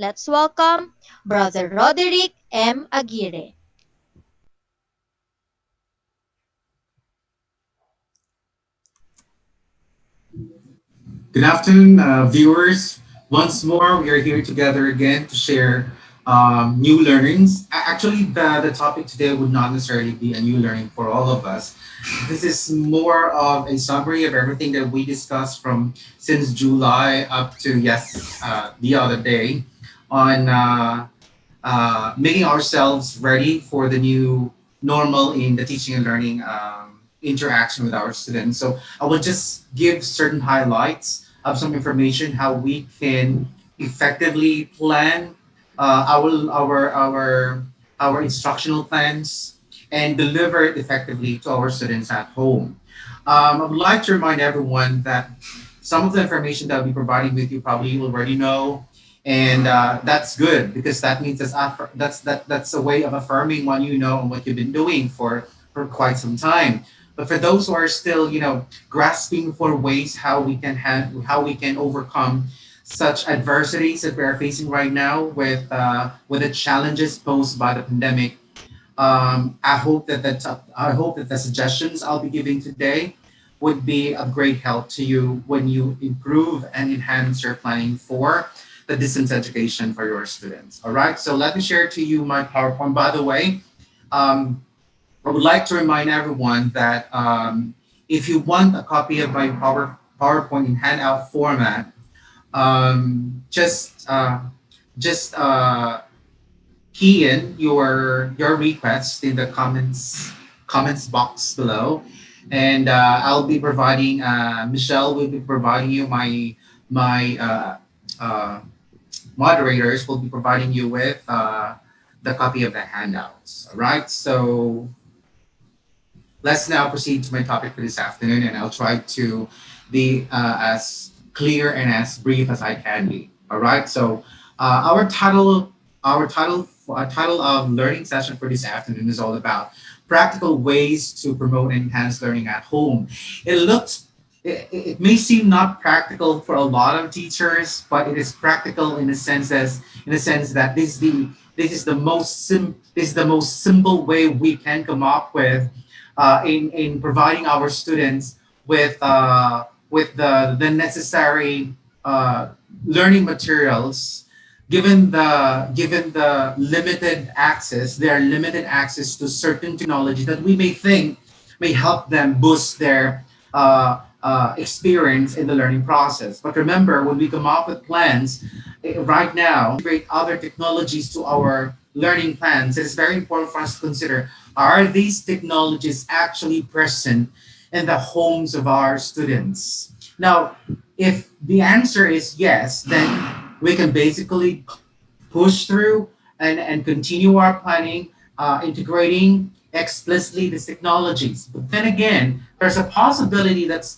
Let's welcome Brother Roderick M. Aguirre. Good afternoon, viewers. Once more, we are here together again to share new learnings. Actually, the topic today would not necessarily be a new learning for all of us. This is more of a summary of everything that we discussed from since July up to the other day on making ourselves ready for the new normal in the teaching and learning interaction with our students. So I will just give certain highlights of some information how we can effectively plan our instructional plans and deliver it effectively to our students at home. I would like to remind everyone that some of the information that I'll be providing with you probably you already know, and that's good because that means that's a way of affirming what you know and what you've been doing for quite some time. But for those who are still, grasping for ways how we can overcome such adversities that we are facing right now with the challenges posed by the pandemic, I hope that the suggestions I'll be giving today would be of great help to you when you improve and enhance your planning for the distance education for your students. All right, so let me share to you my PowerPoint. By the way, um, I would like to remind everyone that if you want a copy of my PowerPoint in handout format, just key in your request in the comments box below, and I'll be providing Michelle will be providing you my uh, moderators will be providing you with the copy of the handouts. All right, so let's now proceed to my topic for this afternoon, and I'll try to be as clear and as brief as I can be. All right. So our title of learning session for this afternoon is all about practical ways to promote and enhance learning at home. It looks it may seem not practical for a lot of teachers, but it is practical in a sense that this is the this is the most simple way we can come up with in providing our students with the necessary uh, learning materials given the limited access their limited access to certain technology that we may think may help them boost their experience in the learning process. But remember, when we come up with plans right now, integrate other technologies to our learning plans, it is very important for us to consider, are these technologies actually present in the homes of our students? Now, if the answer is yes, then we can basically push through and continue our planning, integrating explicitly these technologies. But then again, there's a possibility that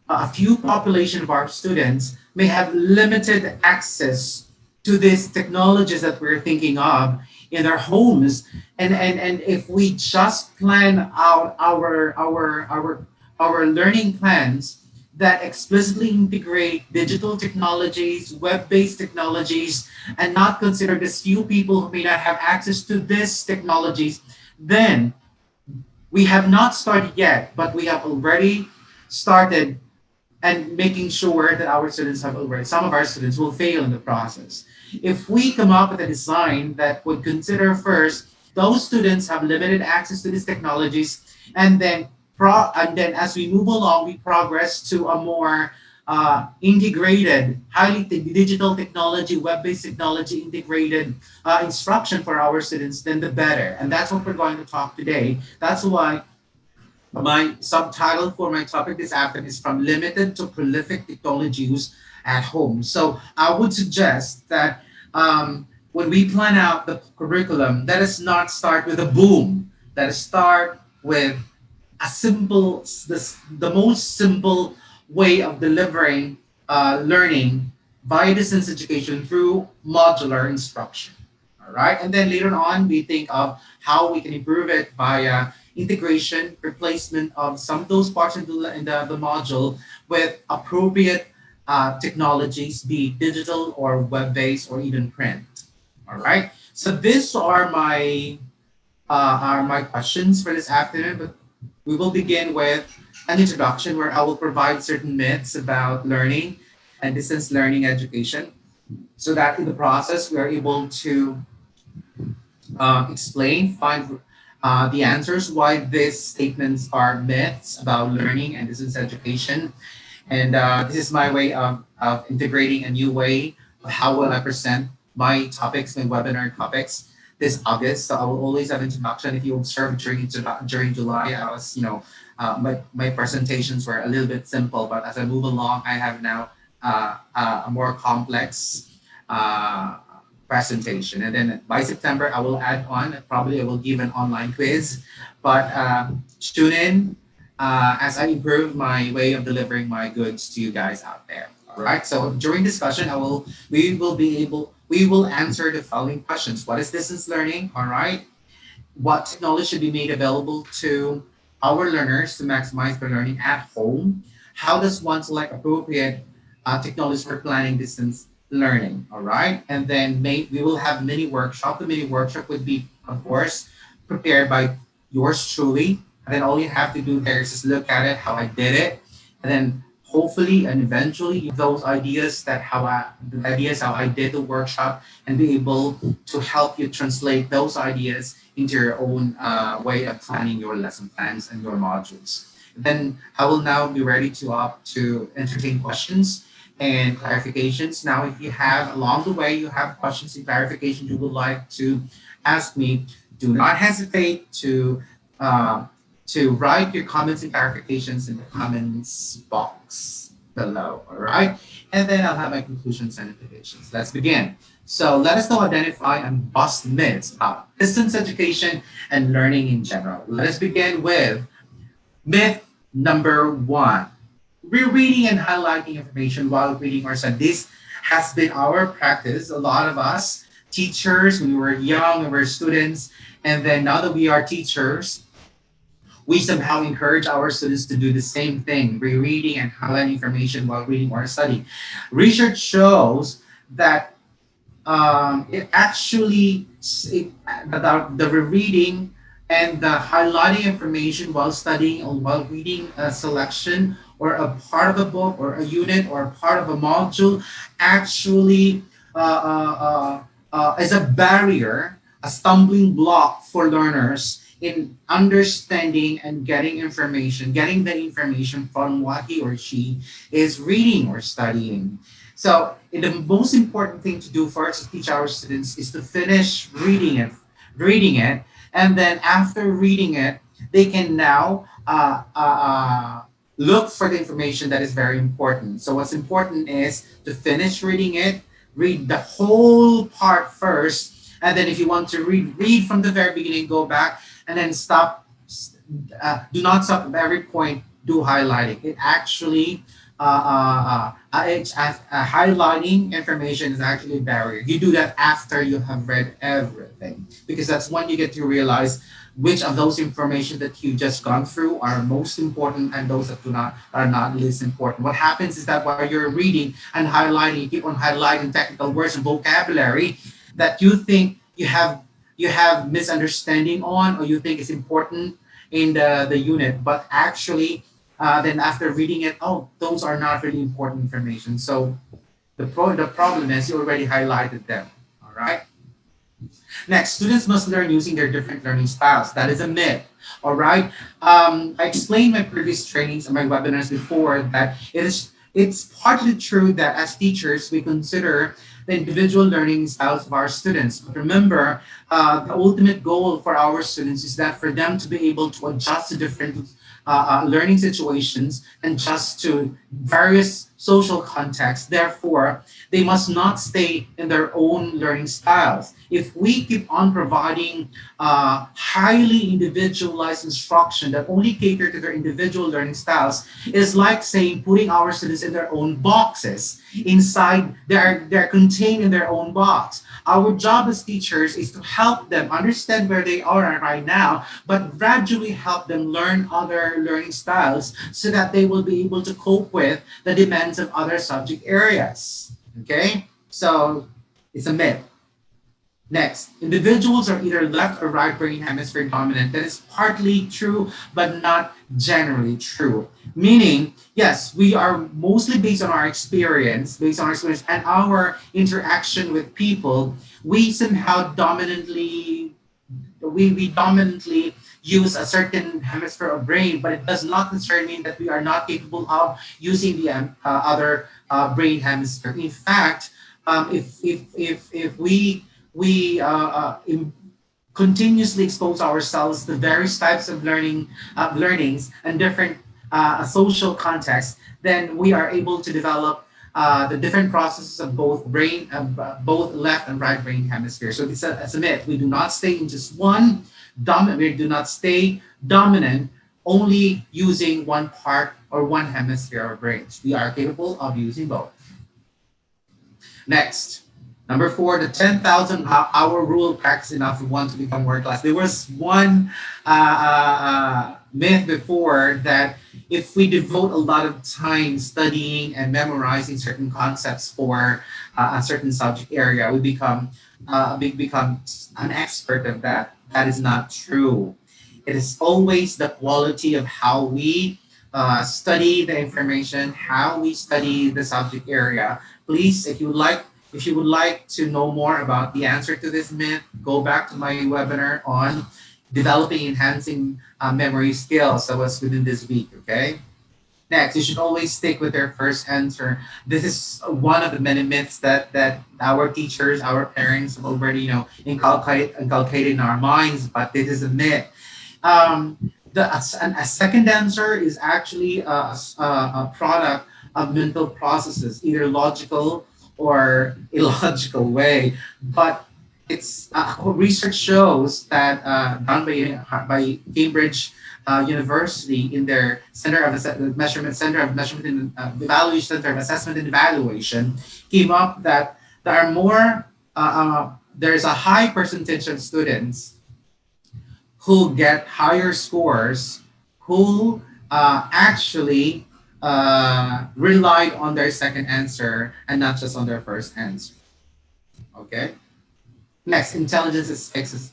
a few population of our students may have limited access to these technologies that we're thinking of in their homes. And if we just plan out our learning plans that explicitly integrate digital technologies, web-based technologies, and not consider these few people who may not have access to these technologies, then we have not started yet, but we have already started and making sure that our students have already, some of our students will fail in the process. If we come up with a design that would consider first those students have limited access to these technologies, and then and then as we move along, we progress to a more integrated, digital technology, web-based technology integrated instruction for our students, then the better. And that's what we're going to talk today. That's why my subtitle for my topic this afternoon is From Limited to Prolific Technology Use at Home. So I would suggest that when we plan out the curriculum, let us not start with a boom. Let us start with the most simple way of delivering learning via distance education through modular instruction. All right. And then later on, we think of how we can improve it via integration, replacement of some of those parts in the module with appropriate technologies, be it digital or web-based or even print. All right. So these are my questions for this afternoon. But we will begin with an introduction where I will provide certain myths about learning and distance learning education, so that in the process we are able to find the answers why these statements are myths about learning and distance education. And this is my way of integrating a new way of how will I present my topics, my webinar topics this August. So I will always have introduction. If you observe during July, I was, my presentations were a little bit simple, but as I move along, I have now a more complex uh, presentation. And then by September, I will add on, probably I will give an online quiz, but tune in as I improve my way of delivering my goods to you guys out there. All right. So during discussion, we will answer the following questions. What is distance learning? All right. What technology should be made available to our learners to maximize their learning at home? How does one select appropriate technologies for planning distance learning? All right. And then we will have mini workshop. The mini workshop would be, of course, prepared by yours truly. And then all you have to do there is just look at it, how I did it, and then hopefully and eventually those ideas the ideas how I did the workshop, and be able to help you translate those ideas into your own way of planning your lesson plans and your modules. Then I will now be ready to entertain questions and clarifications. Now, if you have along the way you have questions and clarifications you would like to ask me, do not hesitate uh, to write your comments and clarifications in the comments box below. All right, and then I'll have my conclusions and implications. Let's begin. So let us now identify and bust myths about distance education and learning in general. Let us begin with myth number one. Rereading and highlighting information while reading or studying. This has been our practice. A lot of us, teachers, when we were young, when we were students, and then now that we are teachers, we somehow encourage our students to do the same thing, rereading and highlighting information while reading or studying. Research shows that it actually the rereading and the highlighting information while studying or while reading a selection or a part of a book or a unit or a part of a module actually is a barrier, a stumbling block for learners in understanding and getting the information from what he or she is reading or studying. So, the most important thing to do for us to teach our students is to finish reading it, and then after reading it, they can now look for the information that is very important. So, what's important is to finish reading it, read the whole part first, and then if you want to read from the very beginning, go back and then stop. Do not stop at every point. Do highlighting. It actually highlighting information is actually a barrier. You do that after you have read everything, because that's when you get to realize which of those information that you just gone through are most important and those that do not are not least important. What happens is that while you're reading and highlighting, you keep on highlighting technical words and vocabulary that you think you have misunderstanding on, or you think is important in the unit, but actually then after reading it, oh, those are not really important information. So the problem is you already highlighted them. All right. Next, students must learn using their different learning styles. That is a myth. All right. I explained my previous trainings and my webinars before that it's partly true that as teachers we consider the individual learning styles of our students. But remember, the ultimate goal for our students is that for them to be able to adjust to different learning situations and just to various social contexts. Therefore, they must not stay in their own learning styles. If we keep on providing highly individualized instruction that only cater to their individual learning styles, is like saying putting our students in their own boxes. Inside, they're contained in their own box. Our job as teachers is to help them understand where they are right now, but gradually help them learn other learning styles so that they will be able to cope with the demands of other subject areas. Okay? So it's a myth. Next, individuals are either left or right brain hemisphere dominant. That is partly true, but not generally true. Meaning, yes, we are mostly based on our experience and our interaction with people, we somehow we dominantly use a certain hemisphere of brain, but it does not necessarily mean that we are not capable of using the other brain hemisphere. In fact, if we continuously expose ourselves to various types of learnings and different social contexts, then we are able to develop the different processes of both left and right brain hemispheres. So it's a myth. We do not stay in just one dominant. We do not stay dominant only using one part or one hemisphere of our brains. We are capable of using both. Next, number four, the 10,000 hour rule practice enough for one to become world class. There was one myth before that if we devote a lot of time studying and memorizing certain concepts for a certain subject area, we become an expert of that. That is not true. It is always the quality of how we study the information, how we study the subject area. Please, if you would like to know more about the answer to this myth, go back to my webinar on developing enhancing memory skills that was within this week. Okay. Next, you should always stick with their first answer. This is one of the many myths that our teachers, our parents have already inculcated in our minds, but this is a myth. A second answer is actually a product of mental processes, either logical or illogical way. But it's research shows that done by Cambridge University in their Center of Measurement and Evaluation Center of Assessment and Evaluation came up that there are there's a high percentage of students who get higher scores who actually relied on their second answer and not just on their first answer. Okay. Next, intelligence is fixed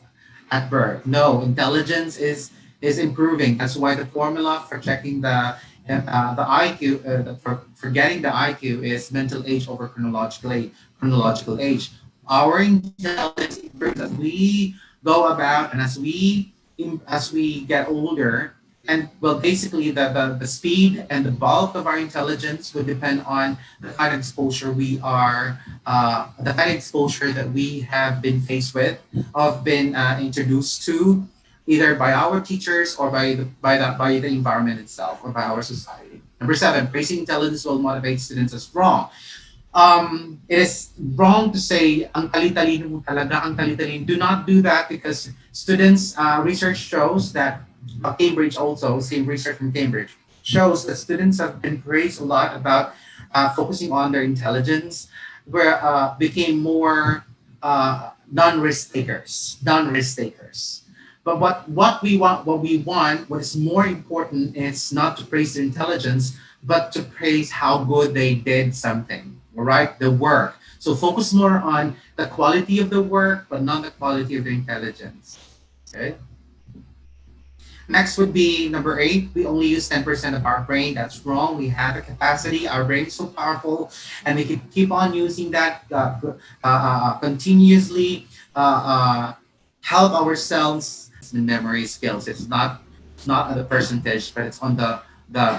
at birth. No, intelligence is improving. That's why the formula for checking the IQ for getting the IQ is mental age over chronological age. Our intelligence improves as we go about and as we get older. And well, basically, the speed and the bulk of our intelligence would depend on the kind of exposure the kind of exposure that we have been faced with, of been introduced to, either by our teachers or by the environment itself or by our society. Number seven, praising intelligence will motivate students is wrong. It is wrong to say ang tali-talino mo talaga, ang tali-talino. Do not do that because students, research shows that Cambridge also, same research from Cambridge, shows that students have been praised a lot about focusing on their intelligence, where became more non-risk takers, non-risk takers. But what is more important is not to praise their intelligence, but to praise how good they did something, all right? The work. So focus more on the quality of the work, but not the quality of the intelligence. Okay. Next would be number eight. We only use 10% of our brain. That's wrong. We have a capacity. Our brain is so powerful, and we can keep on using that continuously. Help ourselves in memory skills. It's not on the percentage, but it's on the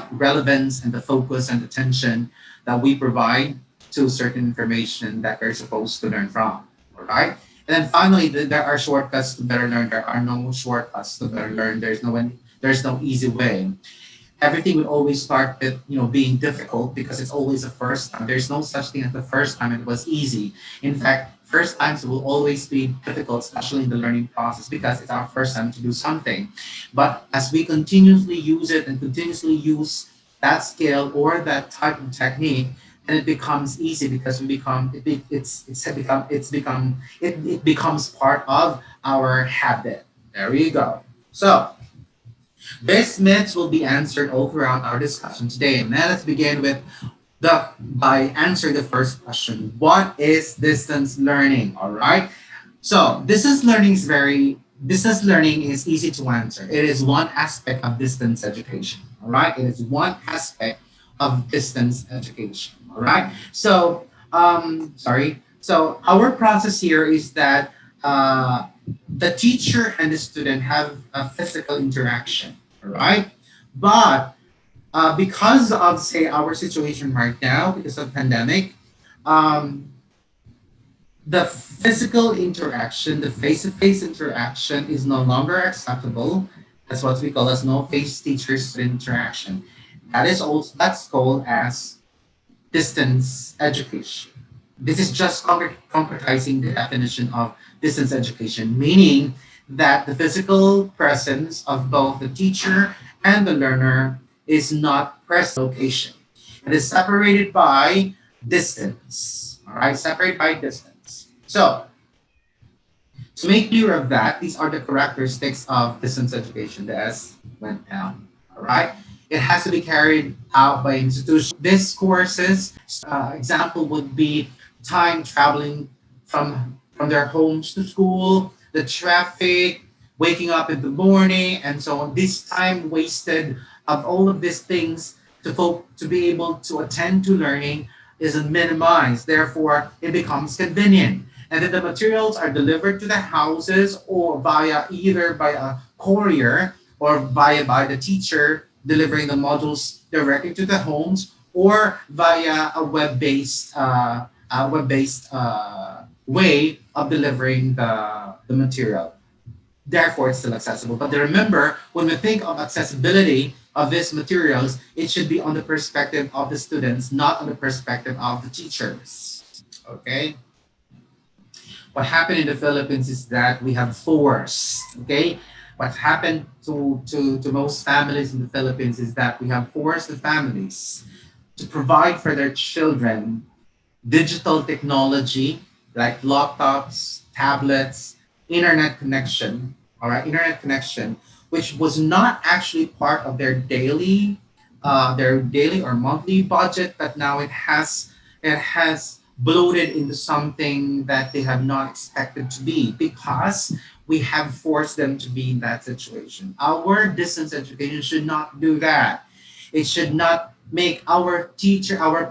relevance and the focus and attention that we provide to certain information that they're supposed to learn from. All right. And then finally, there are shortcuts to better learn. There are no shortcuts to better learn. There's no easy way. Everything would always start with being difficult because it's always the first time. There's no such thing as the first time it was easy. In fact, first times will always be difficult, especially in the learning process, because it's our first time to do something. But as we continuously use it and continuously use that skill or that type of technique, and it becomes easy because we become it becomes part of our habit. There you go. So these myths will be answered all throughout our discussion today. And now let's begin with the by answering the first question. What is distance learning? All right. So distance learning is easy to answer. It is one aspect of distance education. All right. It is one aspect of distance education. All right. So sorry. So our process here is that the teacher and the student have a physical interaction. All right. But because of say our situation right now, because of pandemic, um, the physical interaction, the face-to-face interaction is no longer acceptable. That's what we call as no face teacher student interaction. That's called as distance education. This is just concretizing the definition of distance education, meaning that the physical presence of both the teacher and the learner is not present location. It is separated by distance. All right, separated by distance. So to make clear of that, these are the characteristics of distance education. The S went down. All right. It has to be carried out by institutions. These courses, example would be time traveling from their homes to school, the traffic, waking up in the morning, and so on. This time wasted of all of these things to be able to attend to learning is minimized. Therefore, it becomes convenient. And then the materials are delivered to the houses or via either by a courier or via by the teacher delivering the modules directly to the homes or via a web-based way of delivering the material. Therefore, it's still accessible. But remember, when we think of accessibility of these materials, it should be on the perspective of the students, not on the perspective of the teachers. Okay? What happened in the Philippines is that we have forced, okay? What happened to most families in the Philippines is that we have forced the families to provide for their children digital technology like laptops, tablets, internet connection, all right, internet connection, which was not actually part of their daily or monthly budget, but now it has bloated into something that they have not expected to be because we have forced them to be in that situation. Our distance education should not do that. It should not make our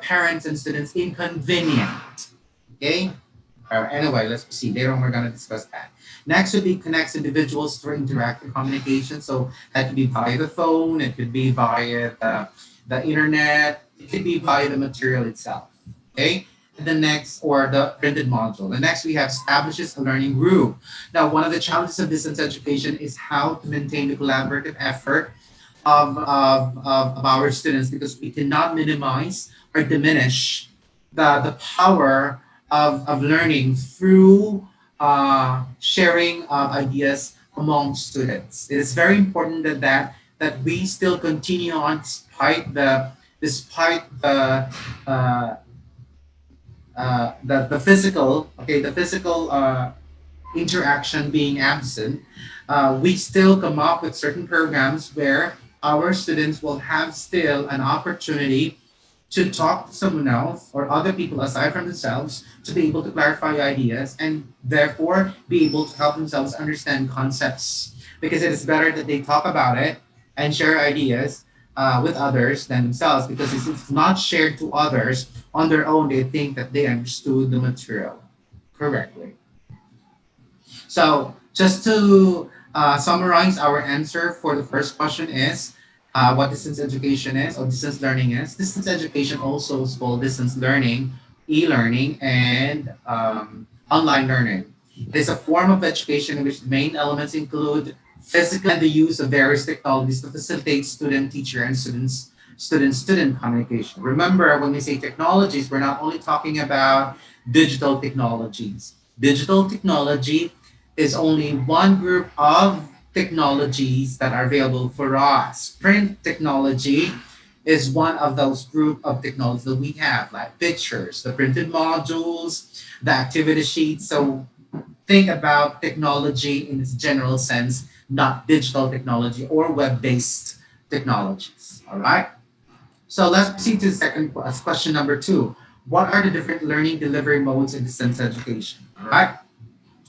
parents and students inconvenient. Okay? Anyway, let's proceed. Later on, we're going to discuss that. Next would be connects individuals through interactive communication. So that could be via the phone, it could be via the internet, it could be via the material itself. Okay? And the next, or the printed module. The next we have establishes a learning group. Now, one of the challenges of distance education is how to maintain the collaborative effort of our students because we cannot minimize or diminish the power of learning through sharing of ideas among students. It is very important that we still continue on despite the physical interaction being absent, we still come up with certain programs where our students will have still an opportunity to talk to someone else or other people aside from themselves to be able to clarify ideas and therefore be able to help themselves understand concepts because it is better that they talk about it and share ideas with others than themselves because if it's not shared to others on their own they think that they understood the material correctly. So just to summarize our answer for the first question is what distance education is or distance learning is. Distance education also is called distance learning, e-learning, and online learning. It is a form of education in which the main elements include physical and the use of various technologies to facilitate student, teacher, and student communication. Remember, when we say technologies, we're not only talking about digital technologies. Digital technology is only one group of technologies that are available for us. Print technology is one of those group of technologies that we have, like pictures, the printed modules, the activity sheets. So think about technology in its general sense, not digital technology or web-based technologies. All right. So let's proceed to the second question number two. What are the different learning delivery modes in distance education? All right.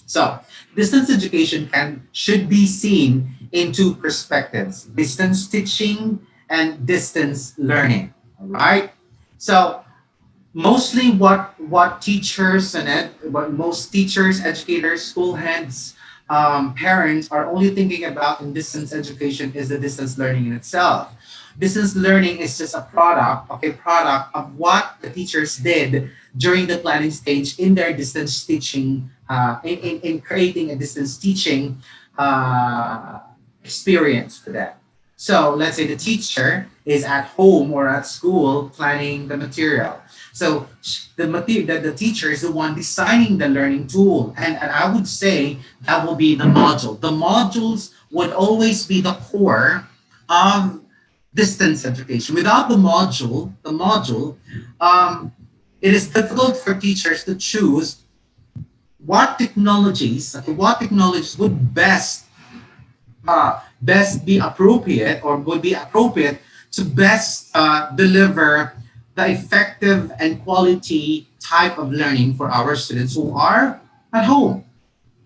So, distance education should be seen in two perspectives: distance teaching and distance learning. All right. So, mostly what teachers what most teachers, educators, school heads, parents are only thinking about in distance education is the distance learning in itself. Distance learning is just a product, okay, product of what the teachers did during the planning stage in their distance teaching, in creating a distance teaching uh, experience for them. So let's say the teacher is at home or at school planning the material. So the teacher is the one designing the learning tool. And I would say that will be the module. The modules would always be the core of distance education. Without the module, um, it is difficult for teachers to choose what technologies would best be appropriate or would be appropriate to best deliver the effective and quality type of learning for our students who are at home.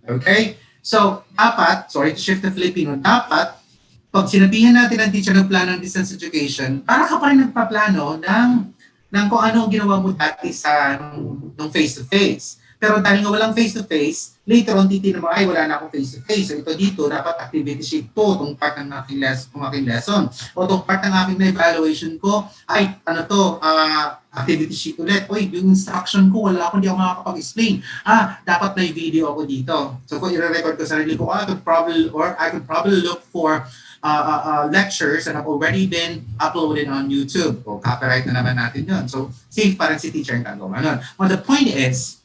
Okay? So, dapat, sorry to shift to Filipino, dapat, pag sinabihan natin ang teacher ng plano ng distance education, para ka pa rin nagpaplano ng kung ano ang ginawa mo dati nung face-to-face. Pero dahil nga walang face-to-face, later on titignan mo, ay wala na akong face-to-face. So ito dito, dapat activity sheet to, itong part ng aking lesson. O itong part ng aking na-evaluation ko, ay ano to, activity sheet ulit. Uy, yung instruction ko, wala akong, hindi ako makakapag-explain. Dapat may video ako dito. So kung i-record ko sarili ko, I could probably look for lectures that have already been uploaded on YouTube. O copyright na naman natin yun. So, safe pa rin si teacher ang gagawa nun. Well, the point is,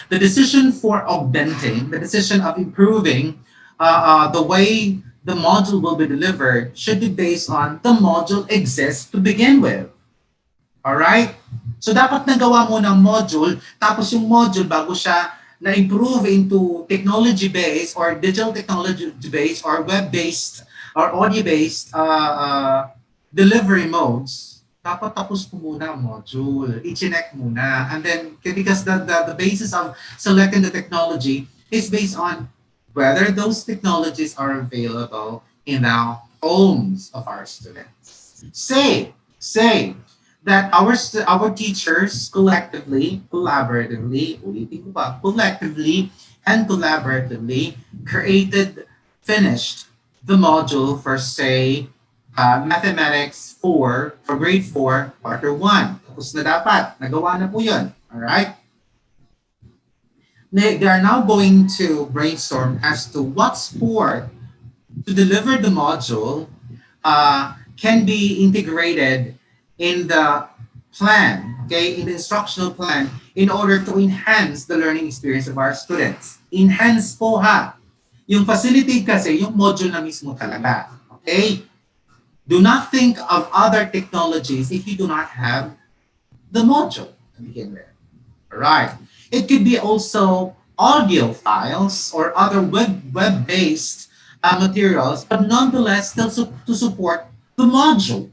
the decision for augmenting, the decision of improving the way the module will be delivered should be based on the module exists to begin with. Alright? So, dapat nagawa mo ng module, tapos yung module, bago siya na-improve into technology-based or digital technology-based or web-based or audio-based delivery modes, dapat tapos mo muna ang module. I-check muna. And then, because the basis of selecting the technology is based on whether those technologies are available in the homes of our students. Say that our teachers collectively, collectively and collaboratively finished the module for say mathematics for grade 4, quarter 1. Tapos na dapat, nagawa na po yun. Alright? They are now going to brainstorm as to what sport to deliver the module can be integrated in the plan, okay, in the instructional plan in order to enhance the learning experience of our students. Enhance po ha. Yung facilitate kasi, yung module na mismo talaga. Okay? Do not think of other technologies if you do not have the module to begin with. Alright. It could be also audio files or other web-based materials, but nonetheless still to support the module.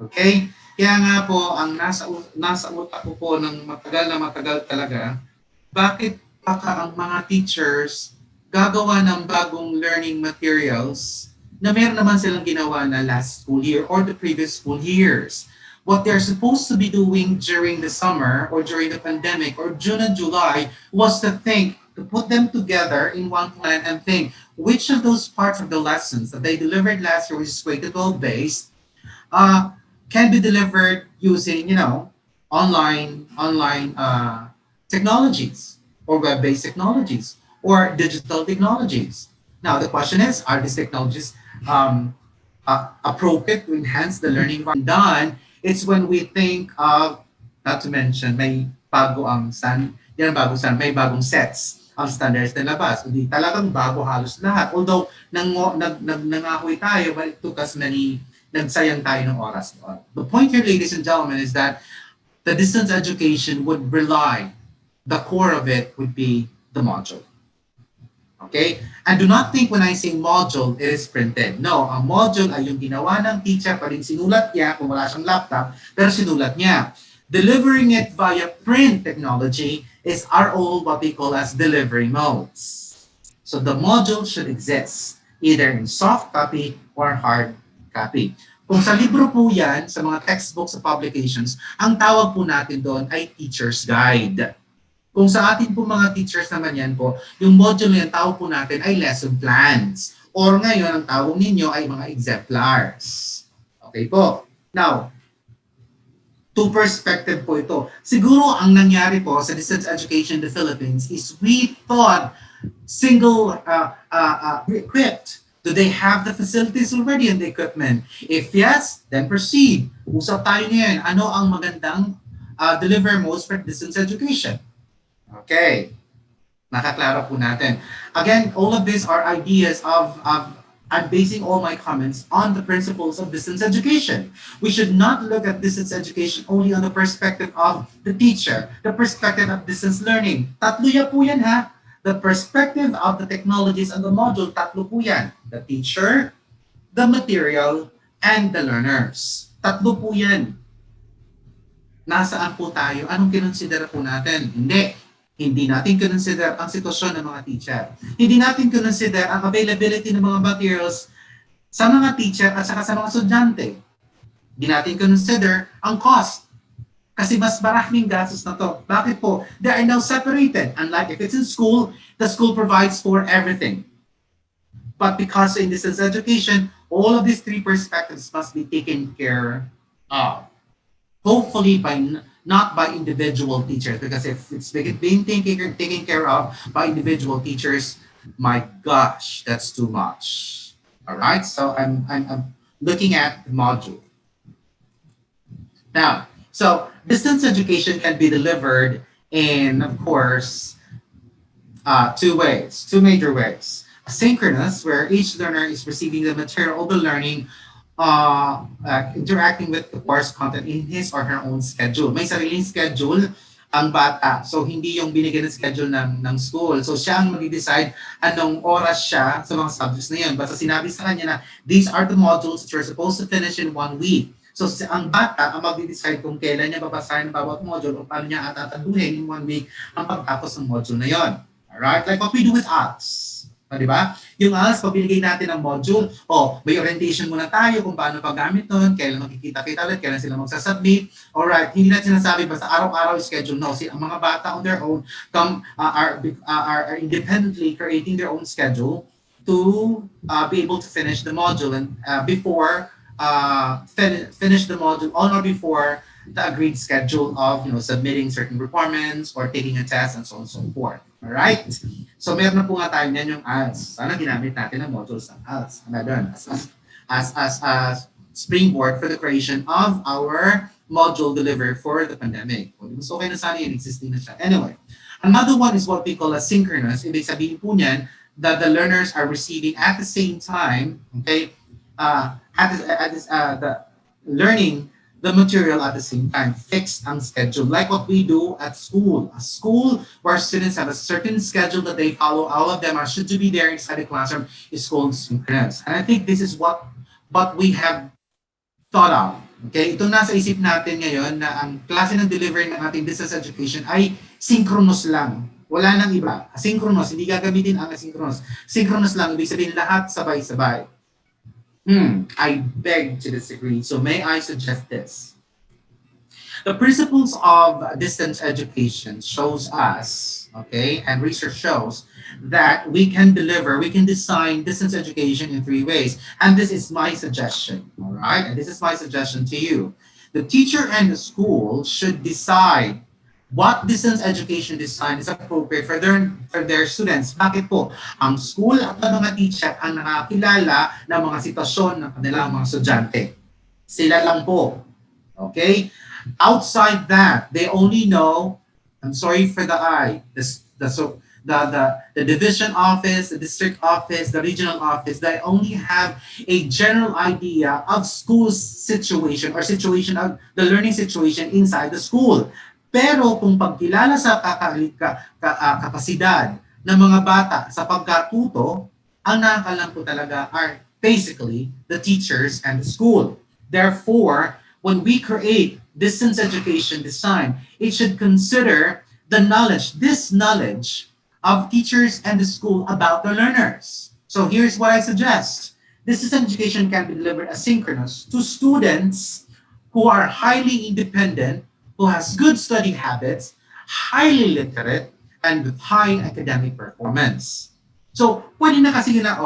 Okay? Kaya nga po, ang nasa utak ko po ng matagal talaga, bakit baka ang mga teachers gagawa ng bagong learning materials na meron naman silang ginawa na last school year or the previous school years. What they're supposed to be doing during the summer or during the pandemic or June and July was to put them together in one plan and think which of those parts of the lessons that they delivered last year, which is grade 12 based, can be delivered using, online technologies or web-based technologies or digital technologies. Now, the question is, are these technologies appropriate to enhance the learning environment? Done, it's when we think of, not to mention, may bagong sets ang standards na labas. Hindi talagang bago halos lahat. Although, nangahoy tayo, but it took us nagsayang tayo ng oras doon. The point here, ladies and gentlemen, is that the distance education would rely, the core of it would be the module. Okay? And do not think when I say module, it is printed. No, ang module ay yung ginawa ng teacher, pa rin sinulat niya, kung wala siyang laptop, pero sinulat niya. Delivering it via print technology is our old what we call as delivery modes. So the module should exist either in soft copy or hard copy. Kung sa libro po yan, sa mga textbooks sa publications, ang tawag po natin doon ay teacher's guide. Kung sa atin po mga teachers naman yan po, yung module na yan, tawag po natin ay lesson plans. Or ngayon, ang tawag ninyo ay mga exemplars. Okay po. Now, two perspective po ito. Siguro ang nangyari po sa distance education in the Philippines is we thought single equipped. Do they have the facilities already and the equipment? If yes, then proceed. Usap tayo ngayon. Ano ang magandang deliver modes for distance education? Okay. Nakaklaro po natin. Again, all of these are ideas of I'm basing all my comments on the principles of distance education. We should not look at distance education only on the perspective of the teacher, the perspective of distance learning. Tatlo yan po yan ha. The perspective of the technologies and the module, tatlo po yan. The teacher, the material, and the learners. Tatlo po yan. Nasaan po tayo? Anong kinonsidera po natin? Hindi natin consider ang sitwasyon ng mga teacher. Hindi natin consider ang availability ng mga materials sa mga teacher at saka sa mga estudyante. Hindi natin consider ang cost. Kasi mas maraming gastos na to. Bakit po? They are now separated. Unlike if it's in school, the school provides for everything. But because in distance education, all of these three perspectives must be taken care of. Hopefully not by individual teachers, because if it's being taken care of by individual teachers, my gosh, that's too much. All right, so I'm looking at the module. Now, so distance education can be delivered in, of course, two major ways. Asynchronous, where each learner is receiving the material of the learning interacting with the course content in his or her own schedule. May sariling schedule ang bata. So, hindi yung binigyan ng schedule ng school. So, siya ang mag-decide anong oras siya sa mga subjects na yun. Basta sinabi sa kanya na, these are the modules that you're supposed to finish in 1 week. So, ang bata ang mag-decide kung kailan niya babasahin ang bawat module o paano niya atataduhin in 1 week ang pagtapos ng module na yun. Alright? Like what we do with ALS. Di ba? Yung ALS, pag binigay natin ang module, may orientation muna tayo kung paano paggamit nun, kailan makikita-kita ulit, kailan sila magsasubmit. Alright, hindi natin sinasabi basta araw-araw schedule. No, ang mga bata on their own are independently creating their own schedule to be able to finish the module and before finish the module on or before the agreed schedule of submitting certain requirements or taking a test and so on and so forth. Alright? So meron na po nga tayo niyan yung ALS. Sana ginamit natin ang modules ng ALS. As springboard for the creation of our module delivery for the pandemic. Mas okay na sana yun, existing na siya. Anyway, another one is what we call asynchronous. Ibig sabihin po niyan that the learners are receiving at the same time, okay, the learning the material at the same time, fixed ang schedule, like what we do at school. A school where students have a certain schedule that they follow, all of them are should to be there inside the classroom, is called synchronous. And I think this is what we have thought of. Okay, ito nasa isip natin ngayon na ang klase ng delivery ng ating distance education ay synchronous lang. Wala nang iba. Asynchronous, hindi gagamitin ang asynchronous. Synchronous lang, ibig sabihin lahat sabay-sabay. I beg to disagree. So may I suggest this? The principles of distance education shows us, okay, and research shows that we can design distance education in 3 ways. And this is my suggestion, all right? And this is my suggestion to you. The teacher and the school should decide what distance education design is appropriate for their students. Bakit po? Ang school at ang mga teacher ang nakakilala ng mga sitwasyon ng kanilang mga estudyante. Sila lang po. Okay? Outside that, they only know, I'm sorry for the eye, the division office, the district office, the regional office, they only have a general idea of school's situation or situation of the learning situation inside the school. Pero kung pagkilala sa kapasidad ng mga bata sa pagkatuto, ang nakakalam po talaga are basically the teachers and the school. Therefore, when we create distance education design, it should consider the knowledge, this knowledge of teachers and the school about the learners. So here's what I suggest. Distance education can be delivered asynchronous to students who are highly independent, who has good study habits, highly literate, and with high academic performance. So, pwede na kasi na,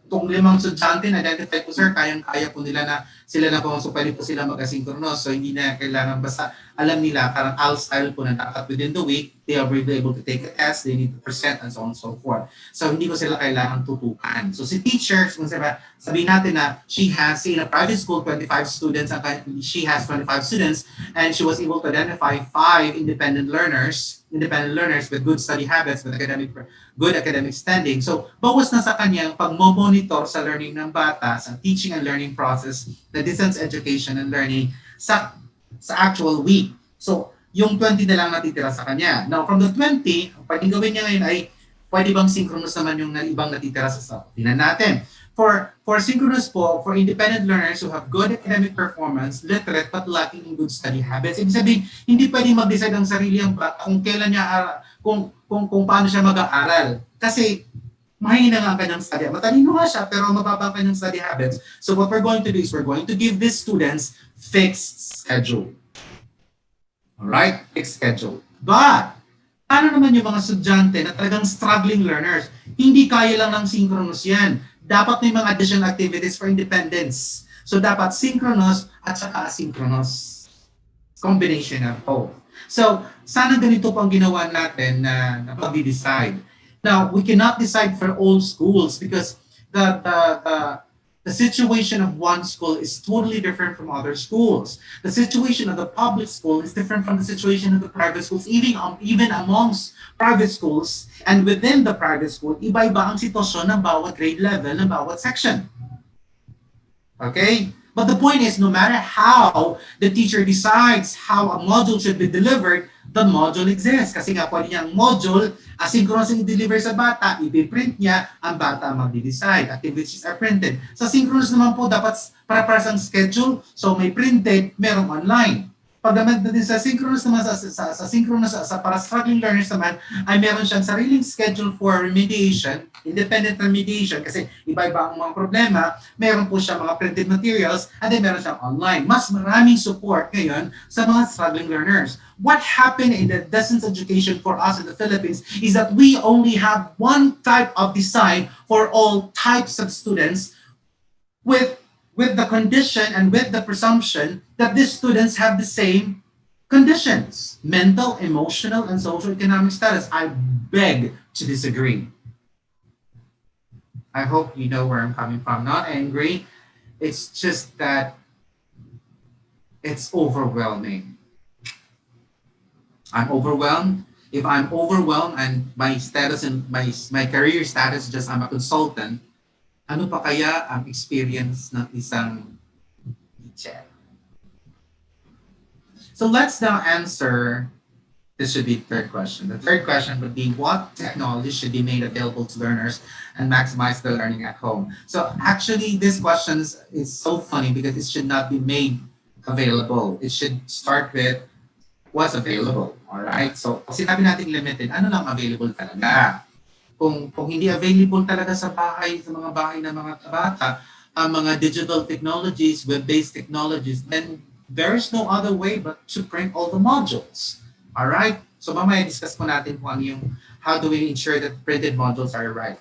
itong limang estudyante na identify ko, sir, kayang-kaya po nila na sila na po, so pwede po sila mag-asynchronous. So, hindi na kailangan, basta alam nila, parang AL style po na dapat within the week, they are really able to take a test, they need to present, and so on and so forth. So, hindi ko sila kailangan tutukan. So, si teachers, kung sabihin natin na she has, say, in a private school, 25 students, she has 25 students, and she was able to identify 5 independent learners with good study habits, with good academic standing. So, bawas na sa kanyang pag-monitor sa learning ng bata, sa teaching and learning process, the distance education and learning sa actual week. So, yung 20 na lang natitira sa kanya. Now, from the 20, ang pwedeng gawin niya ngayon ay, pwede bang synchronous naman yung ibang natitira sa tinan natin. For synchronous po, for independent learners who have good academic performance, literate but lacking in good study habits. Ibig sabihin, hindi pwedeng mag-decide ang sarili ang bata kung kailan niya, kung paano siya mag-aaral. Kasi mahina nga ang kanyang study. Matalino nga siya, pero mababa ang kanyang study habits. So what we're going to do is we're going to give these students fixed schedule. Alright? Fixed schedule. But, ano naman yung mga estudyante na talagang struggling learners? Hindi kaya lang ng synchronous yan. Dapat may mga additional activities for independence. So, dapat synchronous at saka asynchronous. Combination of both. So, sana ganito pang ginawa natin na pag-decide. Now, we cannot decide for all schools because the situation of one school is totally different from other schools. The situation of the public school is different from the situation of the private schools, even amongst private schools and within the private school, iba-iba ang sitwasyon ng bawat grade level, ng bawat section. Okay? But the point is, no matter how the teacher decides how a module should be delivered, the module exists. Kasi nga pwede niyang module, asynchronous yung deliver sa bata, ipiprint niya, ang bata mag-decide. Activities are printed. Sa synchronous naman po, dapat para sa schedule, so may printed, merong online. Pag naman din sa synchronous naman, sa synchronous, para struggling learners naman, ay meron siyang sariling schedule for remediation, independent remediation, kasi iba-iba ang mga problema, meron po siya mga printed materials, and then meron siyang online. Mas maraming support ngayon sa mga struggling learners. What happened in the distance education for us in the Philippines is that we only have one type of design for all types of students with the condition and with the presumption that these students have the same conditions, mental, emotional, and socioeconomic status. I beg to disagree. I hope you know where I'm coming from. Not angry. It's just that it's overwhelming. I'm overwhelmed. If I'm overwhelmed and my status and my career status, just I'm a consultant, ano pa kaya ang experience ng isang teacher? So let's now answer, this should be the third question. The third question would be, what technology should be made available to learners and maximize their learning at home? So actually, this question is so funny because it should not be made available. It should start with what's available. Alright? So, sinabi natin limited, ano lang available talaga? Kung hindi available talaga sa mga bahay ng mga bata, ang mga digital technologies, web-based technologies, then there is no other way but to print all the modules. Alright? So mamaya discuss po natin kung ano yung, how do we ensure that printed modules are right.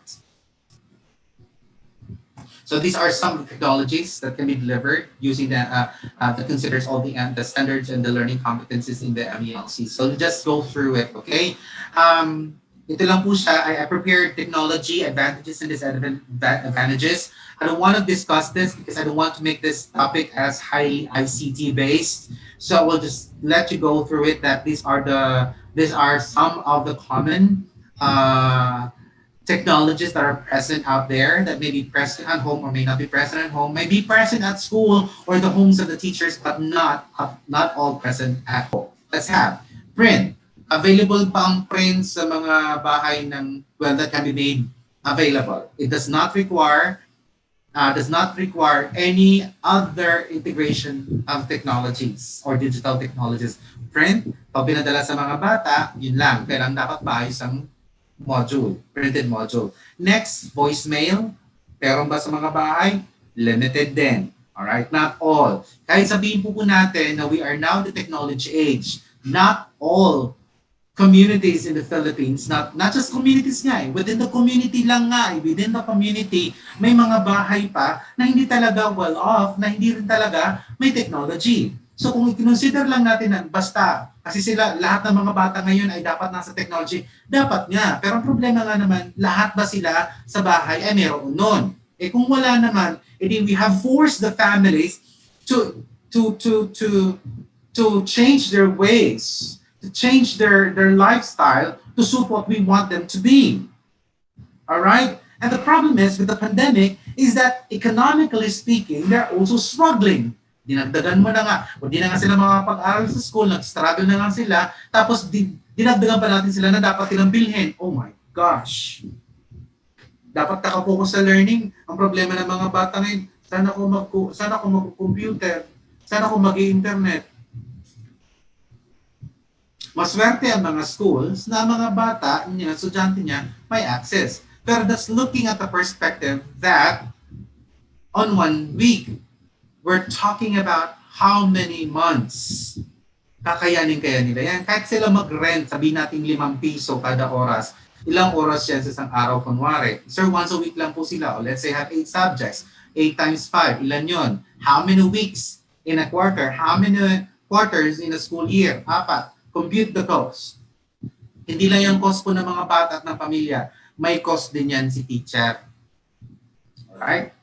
So these are some technologies that can be delivered using that considers all the standards and the learning competencies in the MELC. So just go through it, okay? Ito lang po siya, I prepared technology, advantages and disadvantages. I don't want to discuss this because I don't want to make this topic as highly ICT based. So I will just let you go through it that these are some of the common uh, technologies that are present out there that may be present at home or may not be present at home, may be present at school or the homes of the teachers, but not all present at home. Let's have print. Available pa ang print sa mga bahay ng, well, that can be made available. It does not require any other integration of technologies or digital technologies. Print, pag pinadala sa mga bata, yun lang. Kailang dapat maayos ang module, printed module. Next, voicemail. Meron ba sa mga bahay? Limited din. Alright, not all. Kahit sabihin po natin na we are now the technology age, not all communities in the Philippines, not just communities nga within the community lang nga within the community, may mga bahay pa na hindi talaga well off, na hindi rin talaga may technology. So kung i-consider lang natin na basta, kasi sila, lahat ng mga bata ngayon ay dapat nasa technology, dapat nga. Pero ang problema nga naman, lahat ba sila sa bahay ay meron nun? Eh kung wala naman, edi we have forced the families to to to to to change their ways, to change their lifestyle to suit what we want them to be. All right? And the problem is with the pandemic is that economically speaking, they're also struggling. Dinagdagan mo na nga, o di na nga sila makapag-aral sa school, nag-struggle na nga sila, tapos dinagdagan pa natin sila na dapat nilang bilhin. Oh my gosh. Dapat nakapokus sa learning. Ang problema ng mga bata ngayon, sana ko mag-computer, sana ko mag-internet. Maswerte ang mga schools na mga bata niya, estudyante niya, may access. Pero that's looking at the perspective that on 1 week, we're talking about how many months kakayanin kaya nila yan. Kahit sila mag-rent, sabihin natin 5 piso kada oras, ilang oras yan sa isang araw kunwari. Sir, once a week lang po sila. O let's say have 8 subjects. 8 times 5, ilan yon? How many weeks in a quarter? How many quarters in a school year? 4. Compute the cost. Hindi lang yung cost po ng mga bata at ng pamilya. May cost din yan si teacher. Alright?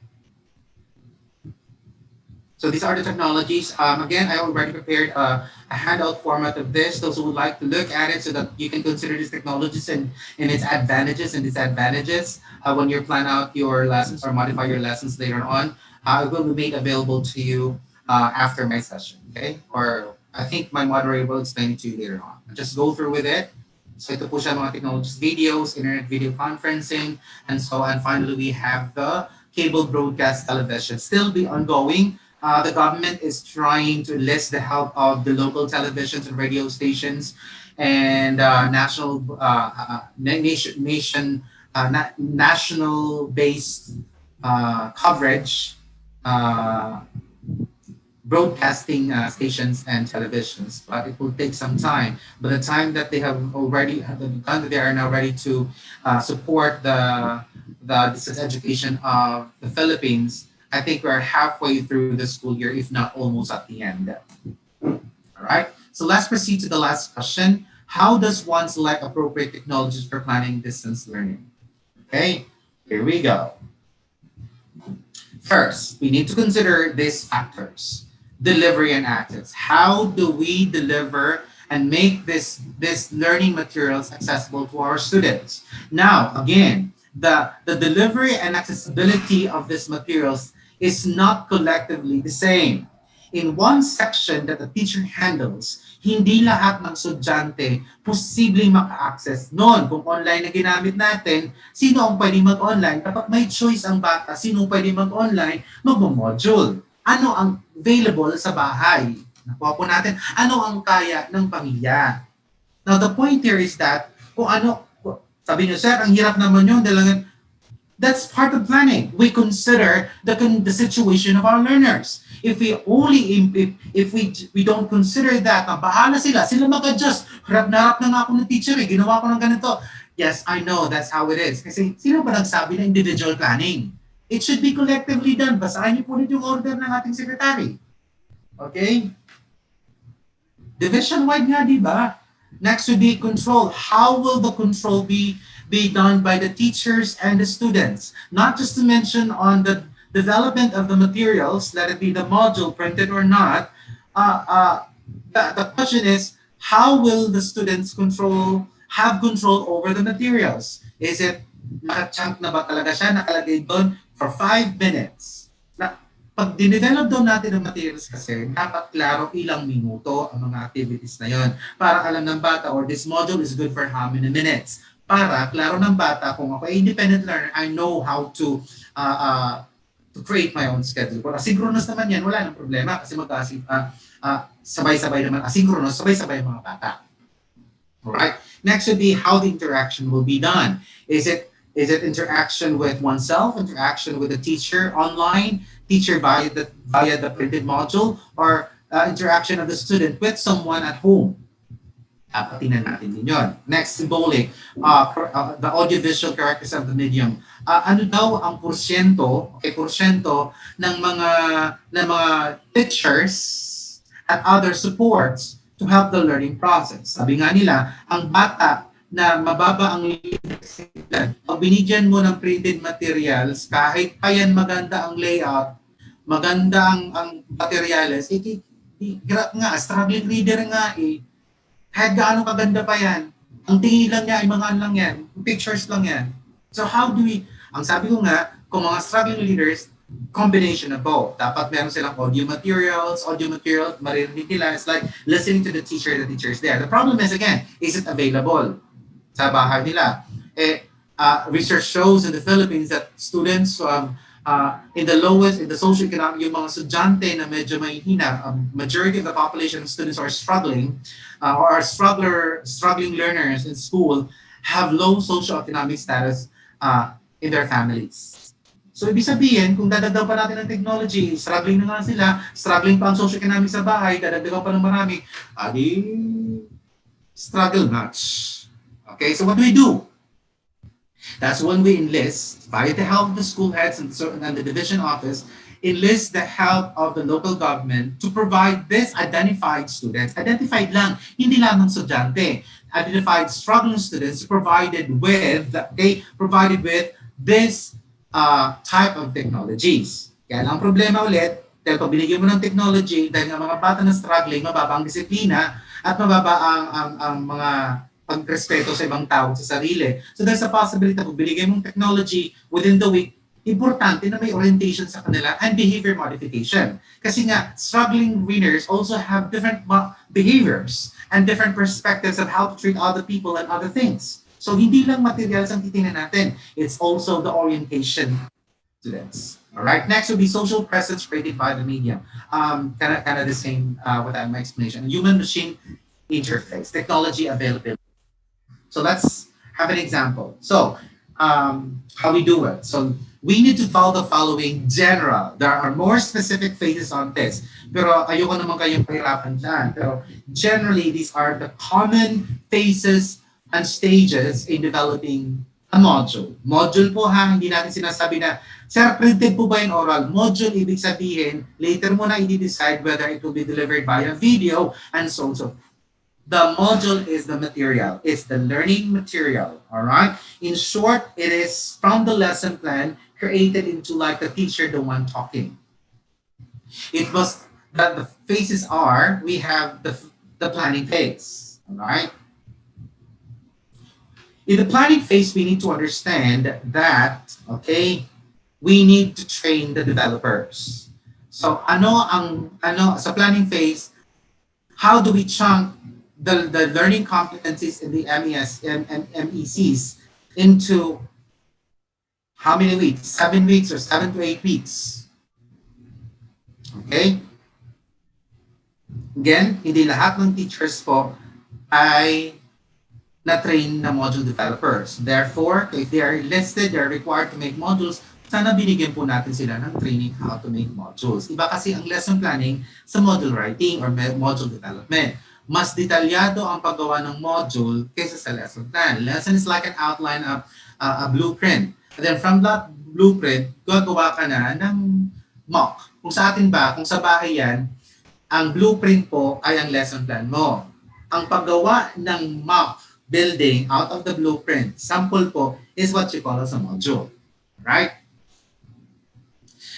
So these are the technologies. Again, I already prepared a handout format of this. Those who would like to look at it so that you can consider these technologies and its advantages and disadvantages when you plan out your lessons or modify your lessons later on. It will be made available to you after my session, okay? Or I think my moderator will explain it to you later on. Just go through with it. So ito po siya mga technologies, videos, internet video conferencing, and so on. Finally, we have the cable broadcast television still be ongoing. The government is trying to enlist the help of the local televisions and radio stations and national-based coverage broadcasting stations and televisions, but it will take some time. By the time that they have already, the time that they are now ready to support the distance education of the Philippines, I think we're halfway through the school year, if not almost at the end. All right. So let's proceed to the last question. How does one select appropriate technologies for planning distance learning? Okay, here we go. First, we need to consider these factors. Delivery and access. How do we deliver and make this learning materials accessible to our students? Now, again, the delivery and accessibility of these materials is not collectively the same. In one section that the teacher handles, hindi lahat ng estudyante posibleng maka-access noon. Kung online na ginamit natin, sino ang pwedeng mag-online? Kapag may choice ang bata, sino pwedeng mag-online, mag-module. Ano ang available sa bahay? Nakuha po natin, ano ang kaya ng pamilya? Now, the point here is that, sabi niyo, sir, ang hirap naman yun, that's part of planning. We consider the situation of our learners. If we we don't consider that, bahala sila mag-adjust. Harap na nga ako ng teacher, ginawa ko ng ganito. Yes, I know, that's how it is. Kasi sino ba nagsabi na individual planning? It should be collectively done. Basahin niyo po rin yung order ng ating secretary. Okay? Division-wide nga, di ba? Next would be control. How will the control be done by the teachers and the students? Not just to mention on the development of the materials, let it be the module printed or not. The question is, how will the students control Have control over the materials. Is it naka-chunk na ba talaga siya, nakalagay doon for 5 minutes? Na, pag dinevelop daw natin ang materials kasi, dapat klaro ilang minuto ang mga activities na yon para alam ng bata or this module is good for how many minutes. Para klaro ng bata, kung ako ay independent learner, I know how uh, uh, to create my own schedule. Kung asynchronous naman yan, wala nang problema kasi sabay-sabay naman asynchronous, sabay-sabay ang mga bata. Alright? Next would be how the interaction will be done. Is it interaction with oneself, interaction with the teacher online, teacher via the printed module, or interaction of the student with someone at home? Tingnan natin din yun. Next, symbolic, the audiovisual characters of the medium. Ano daw ang porsyento ng mga teachers at other supports to help the learning process. Sabi nga nila, ang bata na mababa ang literacy, pag binigyan mo ng printed materials, kahit pa yan maganda ang layout, maganda ang materials, hirap nga, struggling reader nga kahit gaano kaganda pa yan, ang tingin lang niya ay mga lang yan, pictures lang yan. So how do we, ang sabi ko nga, kung mga struggling readers, combination of both. Dapat meron silang audio materials, maririnig nila. It's like listening to the teacher is there. The problem is, again, is it available sa bahay nila? Research shows in the Philippines that students in the socioeconomic, yung mga estudyante na medyo mahihina, majority of the population of students are struggling, or are struggling learners in school, have low socioeconomic status in their families. So, ibig sabihin, kung dadagdaw pa natin ng technology, struggling na nga sila, struggling pa ang socioeconomic sa bahay, dadagdaw pa ng marami, struggle much. Okay, so what do we do? That's when we enlist, by the help of the school heads and the division office, enlist the help of the local government to provide this identified students. Identified lang, hindi lamang estudyante. Identified struggling students provided with this type of technologies. Kaya lang problema ulit, dahil pag binigyan mo ng technology, dahil nga mga bata na struggling, mababa ang disiplina at mababa ang mga pagrespeto sa ibang tao, sa sarili. So there's a possibility na pag binigyan mong technology within the week, importante na may orientation sa kanila and behavior modification. Kasi nga, struggling readers also have different behaviors and different perspectives of how to treat other people and other things. So hindi lang materials ang titingnan natin. It's also the orientation students. All right. Next would be social presence created by the medium. Kind of the same with my explanation. Human-machine interface, technology availability. So let's have an example. So how we do it. So we need to follow the following general. There are more specific phases on this. Pero ayoko naman kayong pahirapan dyan. Pero generally, these are the common phases and stages in developing a module. Module po ha, hindi natin sinasabi na, sir, printed po ba yung oral? Module, ibig sabihin, later mo na i-decide whether it will be delivered via video and so on. So, the module is the material. It's the learning material, all right? In short, it is from the lesson plan created into like the teacher, the one talking. It was, that the phases are, we have the planning phase, all right? In the planning phase, we need to understand that, okay, we need to train the developers. So, sa planning phase, how do we chunk the learning competencies in the MES and MECs into how many weeks? 7 weeks or 7 to 8 weeks. Okay? Again, hindi lahat ng teachers po ay na-train na module developers. Therefore, if they are listed, they are required to make modules, sana binigyan po natin sila ng training how to make modules. Iba kasi ang lesson planning sa module writing or module development. Mas detalyado ang paggawa ng module kaysa sa lesson plan. Lesson is like an outline of a blueprint. And then from that blueprint, gagawa ka na ng mock. Kung sa atin ba, kung sa bahay yan, ang blueprint po ay ang lesson plan mo. Ang paggawa ng mock building out of the blueprint, sample po, is what you call as a module. Right?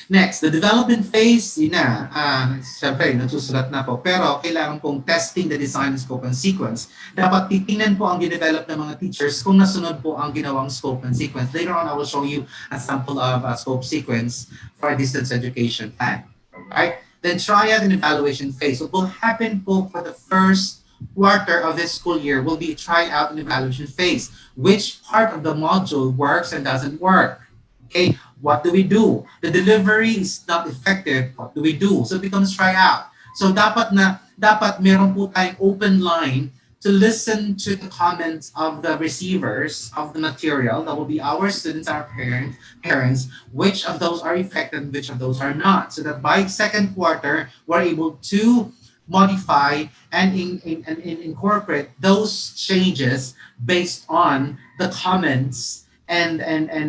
Next, the development phase, yun na, syempre, nasusulat na po. Pero kailangan pong testing the design, scope, and sequence. Dapat titingnan po ang dinevelop ng mga teachers kung nasunod po ang ginawang scope and sequence. Later on, I will show you a sample of a scope sequence for a distance education plan. Alright? Then tryout and evaluation phase. What will happen po for the first quarter of this school year will be tryout and evaluation phase. Which part of the module works and doesn't work? Okay, what do we do? The delivery is not effective. What do we do? So it becomes try out. So dapat meron po tayong open line to listen to the comments of the receivers of the material. That will be our students, our parents, which of those are effective, which of those are not. So that by second quarter, we're able to modify and incorporate those changes based on the comments and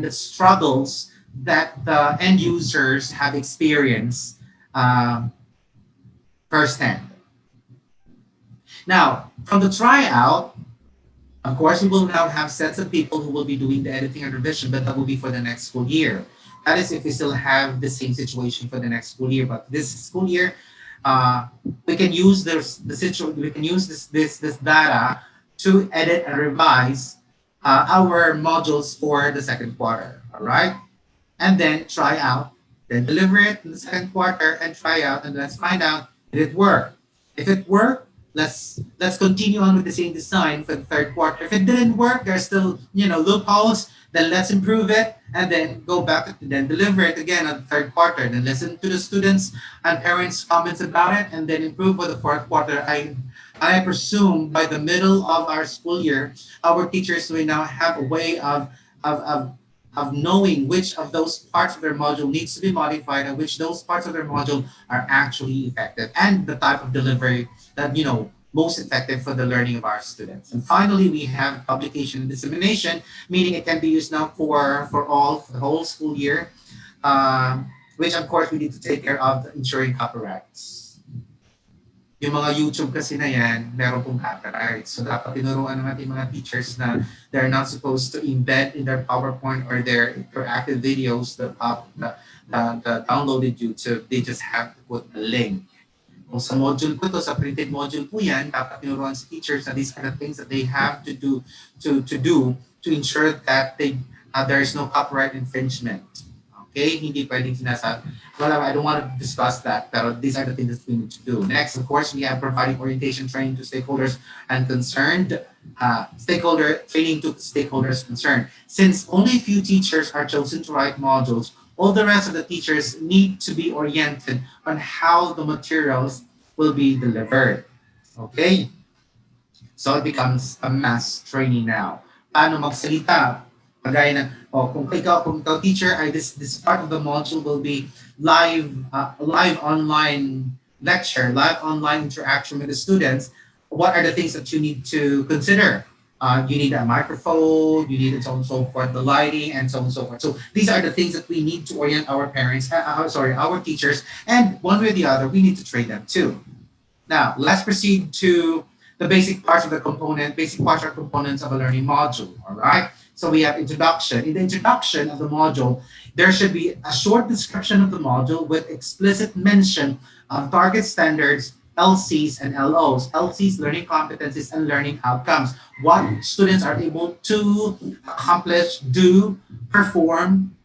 the struggles that the end users have experienced um, firsthand. Now, from the tryout, of course, we will now have sets of people who will be doing the editing and revision, but that will be for the next school year. That is if we still have the same situation for the next school year. But this school year, we can use we can use this data to edit and revise our modules for the second quarter. All right, and then try out, then deliver it in the second quarter and try out, and let's find out did it work. If it worked, let's continue on with the same design for the third quarter. If it didn't work, there's still loopholes. Then let's improve it and then go back to then deliver it again on the third quarter. Then listen to the students and parents' comments about it, and then improve for the fourth quarter. I presume by the middle of our school year, our teachers will now have a way of, of of knowing which of those parts of their module needs to be modified and which those parts of their module are actually effective and the type of delivery that most effective for the learning of our students. And finally, we have publication and dissemination, meaning it can be used now for the whole school year, which of course we need to take care of ensuring copyrights. Yung mga YouTube kasi na yan, meron pong copyright. So dapat tinuruan ng ating mga teachers na they're not supposed to embed in their PowerPoint or their interactive videos the downloaded YouTube. They just have to put a link. Kung sa module ko to, sa printed module po yan, dapat tinuruan sa teachers na these are the things that they have to do to ensure that there is no copyright infringement. Okay, hindi pwedeng sinasabi. Well, I don't want to discuss that, but these are the things that we need to do. Next, of course, we have providing orientation training to stakeholders and concerned. Stakeholder training to stakeholders concerned. Since only a few teachers are chosen to write modules, all the rest of the teachers need to be oriented on how the materials will be delivered. Okay? So it becomes a mass training now. Paano magsalita? Kagaya na, kung ikaw teacher, this part of the module will be live online lecture, live online interaction with the students. What are the things that you need to consider? You need a microphone, you need so on and so forth, the lighting, and so on and so forth. So these are the things that we need to orient our our teachers, and one way or the other, we need to train them too. Now, let's proceed to the basic parts of the components of a learning module, all right? So we have introduction. In the introduction of the module, there should be a short description of the module with explicit mention of target standards, LCs and LOs. LCs, learning competencies and learning outcomes. What students are able to accomplish, do, perform,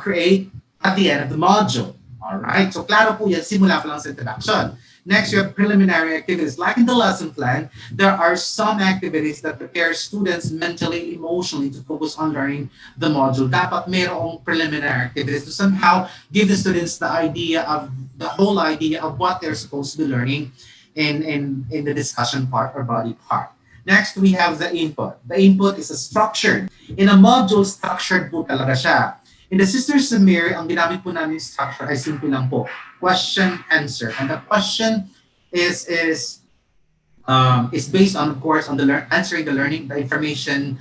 create at the end of the module. All right? So klaro po yan, simula pa lang sa introduction. Next, you have preliminary activities. Like in the lesson plan, there are some activities that prepare students mentally, emotionally to focus on learning the module. Dapat mayroong preliminary activities to somehow give the students the whole idea of what they're supposed to be learning in the discussion part or body part. Next, we have the input. The input is structured. In a module, structured po talaga siya. In the Sisters of Mary, ang ginamit po namin structure ay simple lang po. Question, answer. And the question is based on, of course, on answering the information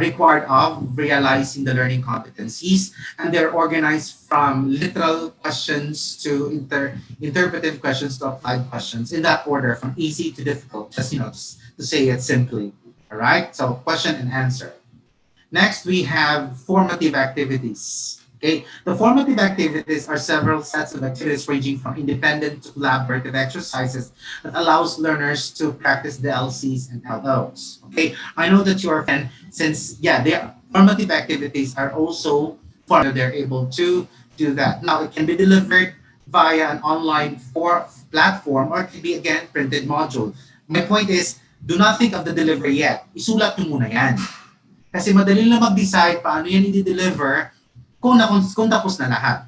required of realizing the learning competencies. And they're organized from literal questions to interpretive questions to applied questions in that order, from easy to difficult, just to say it simply. All right? So question and answer. Next, we have formative activities. Okay, the formative activities are several sets of activities ranging from independent to collaborative exercises that allows learners to practice the LCs and LOs. Okay, I know that you are fan since their formative activities are also formative. They're able to do that. Now it can be delivered via an online platform or it can be again printed module. My point is, do not think of the delivery yet. Isulat nyo muna yan. Kasi madali lang mag-decide paano yan i-deliver kung tapos na lahat.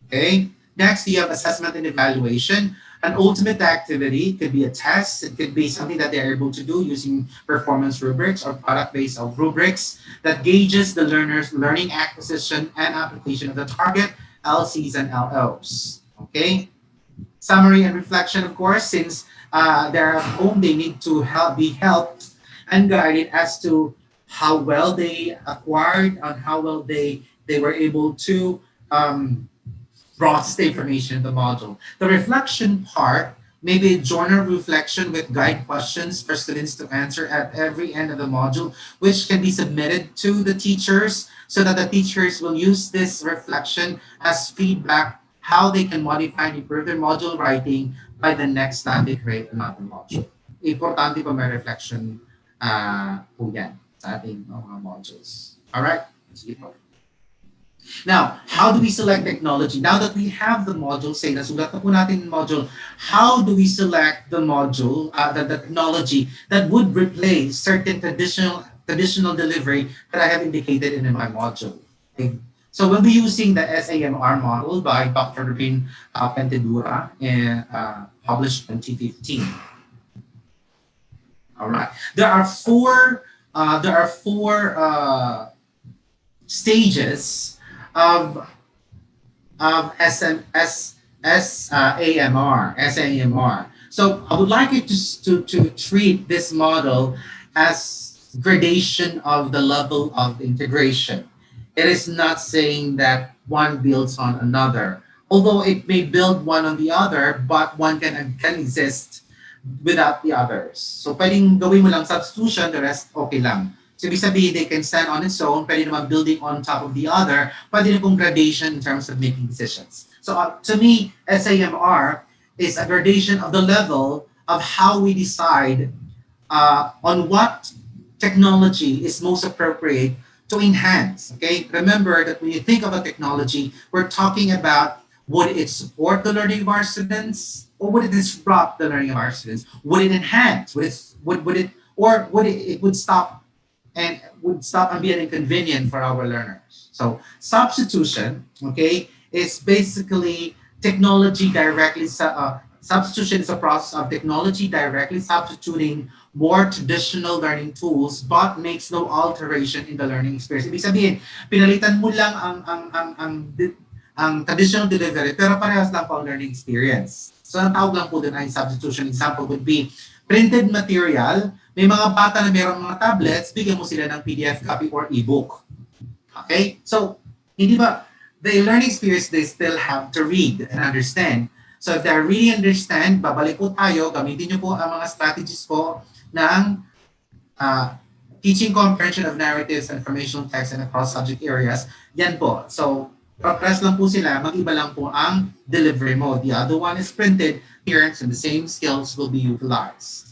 Okay? Next, you have assessment and evaluation. An ultimate activity could be a test. It could be something that they're able to do using performance rubrics or product-based rubrics that gauges the learner's learning acquisition and application of the target LCs and LOs. Okay? Summary and reflection, of course, since they're at home, they need to be helped and guided as to how well they acquired and how well they were able to process the information in the module. The reflection part may be a journal reflection with guide questions for students to answer at every end of the module, which can be submitted to the teachers so that the teachers will use this reflection as feedback how they can modify and improve their module writing by the next time they create another module. Importante pa may reflection po yan sa ating mga modules. Alright? Sige po. Now, how do we select technology? Now that we have the module, say nasulat na po natin yung module, how do we select the module, the technology that would replace certain traditional delivery that I have indicated in my module? Okay. So we'll be using the SAMR model by Dr. Rubin Pentedura and published in 2015. All right. There are four stages of SAMR. So I would like you to treat this model as gradation of the level of integration. It is not saying that one builds on another. Although it may build one on the other, but one can exist without the others. So pwedeng gawin mo lang substitution, the rest okay lang. So ibig sabihin, they can stand on its own, pwede naman building on top of the other, pwede na pong gradation in terms of making decisions. So to me, SAMR is a gradation of the level of how we decide on what technology is most appropriate to enhance. Okay, remember that when you think of a technology, we're talking about would it support the learning of our students or would it disrupt the learning of our students? Would it enhance? It would stop and be an inconvenience for our learners. So substitution, okay, is basically technology directly. Substitution is a process of technology directly substituting more traditional learning tools but makes no alteration in the learning experience. Ibig sabihin, pinalitan mo lang ang traditional delivery pero parehas lang po ang learning experience. So ang tawag lang po din ay substitution. Example would be printed material. May mga bata na mayroong mga tablets, bigyan mo sila ng PDF copy or ebook. Okay? So, hindi ba, the learning experience, they still have to read and understand. So, if they really understand, babalik po tayo, gamitin nyo po ang mga strategies po ng teaching comprehension of narratives and informational text and across subject areas. Yan po. So, progress lang po sila, mag-iba lang po ang delivery mode. The other one is printed, appearance, and the same skills will be utilized.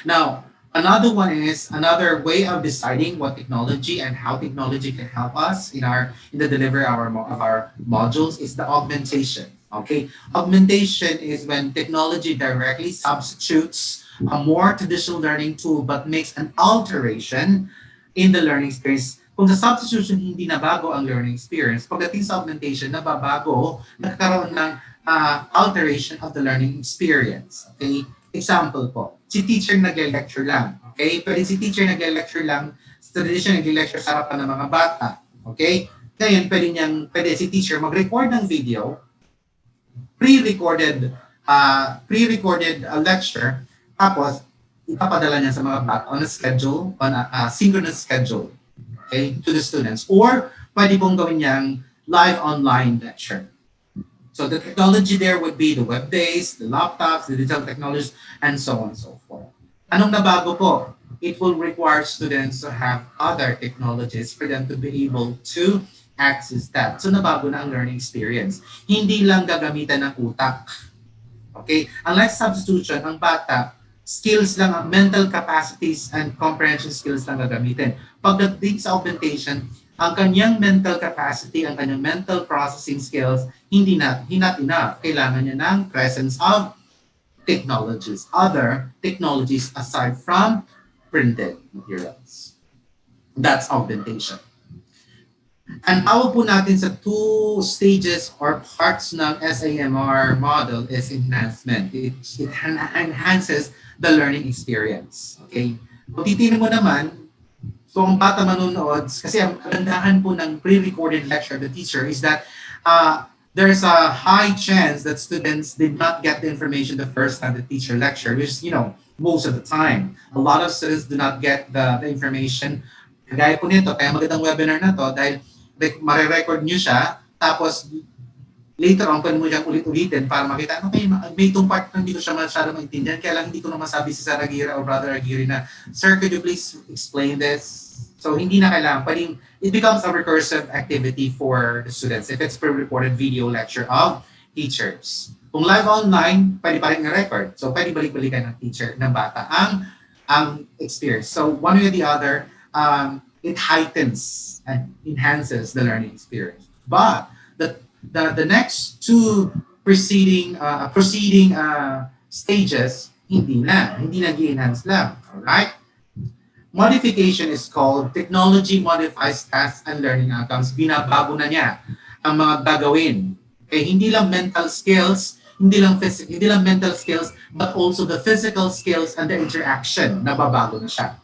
Now, another one is another way of deciding what technology and how technology can help us in the delivery of our modules is the augmentation. Okay, augmentation is when technology directly substitutes a more traditional learning tool but makes an alteration in the learning experience. Kung sa substitution hindi nabago ang learning experience, pagdating sa augmentation nababago, nagkakaroon ng alteration of the learning experience. Okay. Example po, si teacher nag-lecture lang. Okay? Pwede si teacher nag-lecture lang, sa tradition nag-lecture sa harapan ng mga bata. Okay? Ngayon, pwede si teacher mag-record ng video, pre-recorded lecture, tapos ipapadala niya sa mga bata on a schedule, on a synchronous schedule. Okay? To the students. Or, pwede pong gawin niyang live online lecture. So the technology there would be the web-based, the laptops, the digital technologies, and so on and so forth. Anong nabago po? It will require students to have other technologies for them to be able to access that. So nabago na ang learning experience. Hindi lang gagamitan ng utak. Okay? Unlike substitution, ang bata, skills lang, mental capacities and comprehension skills lang gagamitin. Pagdating sa augmentation, ang kanyang mental capacity, ang kanyang mental processing skills, not enough. Kailangan niya ng presence of technologies, other technologies aside from printed materials. That's augmentation. Ang tawag po natin sa two stages or parts ng SAMR model is enhancement. It enhances the learning experience. Okay? Kung titignan mo naman, so ang bata manonood, kasi ang kagandahan po ng pre-recorded lecture of the teacher is that there's a high chance that students did not get the information the first time the teacher lectured, which is, most of the time. A lot of students do not get the information. Kagaya po nito, kaya magandang webinar na to dahil marirecord nyo siya, tapos later on, pwede mo siyang ulit-ulitin para makita, okay, may itong part na hindi ko siya masyado maintindihan, kaya lang hindi ko na masabi si Sir Aguirre or Brother Aguirre na, Sir, could you please explain this? So, hindi na kailangan. Pwedeng, it becomes a recursive activity for the students if it's pre-recorded video lecture of teachers. Kung live online, pwede pa rin record. So, pwede balik-balikan ng teacher, ng bata, ang experience. So, one way or the other, it heightens and enhances the learning experience. But the next two preceding stages, hindi nag-enhance lang. Alright? Modification is called technology modifies tasks and learning outcomes. Binabago na niya ang mga gagawin. Okay, hindi lang mental skills, hindi lang mental skills, but also the physical skills and the interaction, nababago na siya.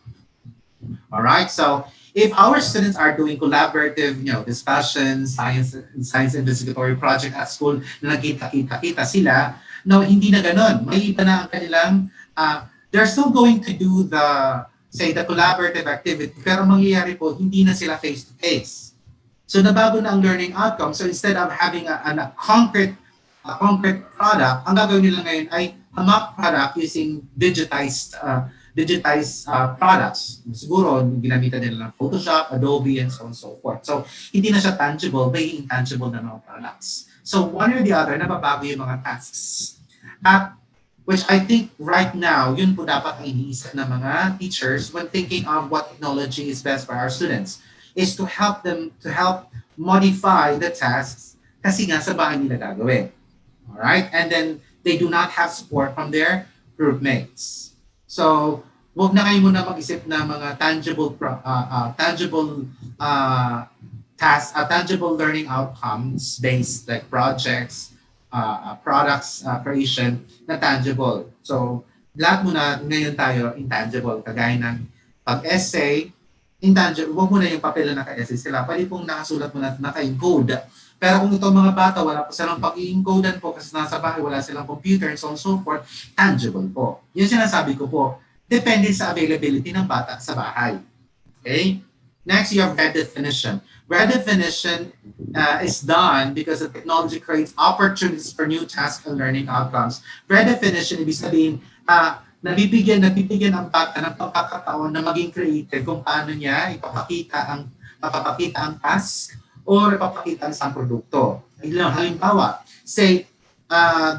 Alright, so if our students are doing collaborative, discussions, science investigatory project at school, na nagkita-kita sila, no, hindi na ganun. May iba na ang kanilang, they're still going to do the collaborative activity, pero mangyayari po, hindi na sila face-to-face. So nabago na ang learning outcome. So instead of having a concrete product, ang gagawin nila ngayon ay a mock product using digitized products. Siguro, ginamitan nila ng Photoshop, Adobe, and so on and so forth. So, hindi na siya tangible, may intangible na mga products. So, one or the other, nababago yung mga tasks. Which I think right now, yun po dapat ang iniisip ng mga teachers when thinking of what technology is best for our students, is to help modify the tasks kasi nga sa bahay nila gagawin. Alright? And then, they do not have support from their groupmates. So, wag na kayo muna mag-isip na mga tangible learning outcomes based like projects, products creation na tangible. So, lahat muna ngayon tayo intangible. Kagaya ng pag-essay, intangible. Huwag muna yung papel na naka-essay sila. Pwede pong nakasulat mo na naka-encode. Pero kung itong mga bata, wala pa silang pag-i-encodean po kasi nasa bahay, wala silang computer and so on and so forth, tangible po. Yung sinasabi ko po, depende sa availability ng bata sa bahay. Okay? Next, you have redefinition. Redefinition is done because the technology creates opportunities for new tasks and learning outcomes. Redefinition, ibig sabihin, nabibigyan ang bata ng pagkakataon na maging creative kung paano niya ipapakita ang task or ipapakita ang isang produkto. Halimbawa, say,